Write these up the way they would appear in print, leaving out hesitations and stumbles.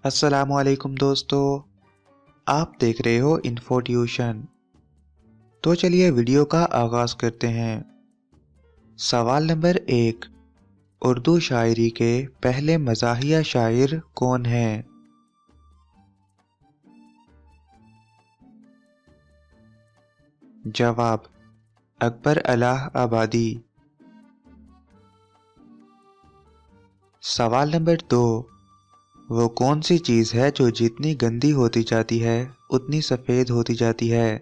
السلام علیکم دوستو، آپ دیکھ رہے ہو انفو ٹیوشن۔ تو چلیے ویڈیو کا آغاز کرتے ہیں۔ سوال نمبر 1، اردو شاعری کے پہلے مزاحیہ شاعر کون ہیں؟ جواب: اکبر الہ آبادی۔ سوال نمبر 2، وہ کون سی چیز ہے جو جتنی گندی ہوتی جاتی ہے اتنی سفید ہوتی جاتی ہے؟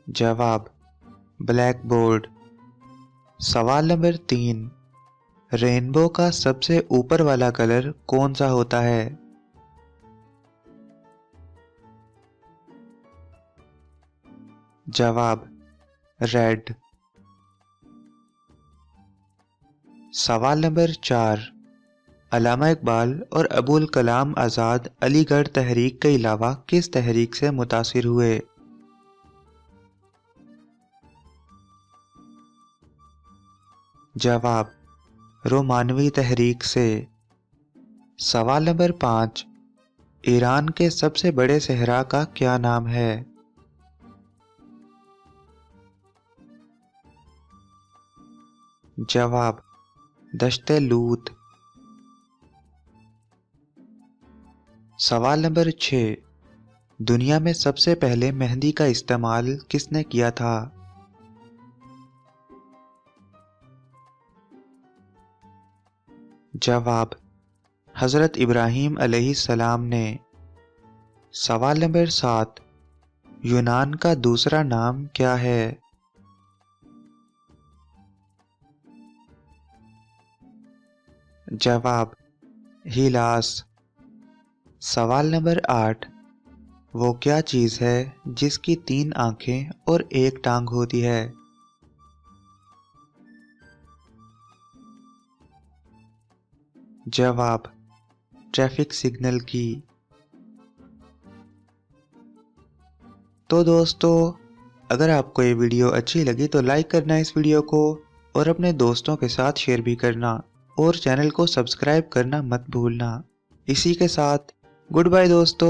جواب: بلیک بورڈ۔ سوال نمبر 3، رینبو کا سب سے اوپر والا کلر کون سا ہوتا ہے؟ جواب: ریڈ۔ سوال نمبر 4، علامہ اقبال اور ابوالکلام آزاد علی گڑھ تحریک کے علاوہ کس تحریک سے متاثر ہوئے؟ جواب: رومانوی تحریک سے۔ سوال نمبر 5، ایران کے سب سے بڑے صحرا کا کیا نام ہے؟ جواب: دشت لوط۔ سوال نمبر 6، دنیا میں سب سے پہلے مہندی کا استعمال کس نے کیا تھا؟ جواب: حضرت ابراہیم علیہ السلام نے۔ سوال نمبر 7، یونان کا دوسرا نام کیا ہے؟ جواب: ہیلاس۔ سوال نمبر 8، وہ کیا چیز ہے جس کی 3 آنکھیں اور 1 ٹانگ ہوتی ہے؟ جواب: ٹریفک سگنل کی۔ تو دوستو، اگر آپ کو یہ ویڈیو اچھی لگی تو لائک کرنا اس ویڈیو کو، اور اپنے دوستوں کے ساتھ شیئر بھی کرنا، اور چینل کو سبسکرائب کرنا مت بھولنا۔ اسی کے ساتھ گڈ بائے دوستو۔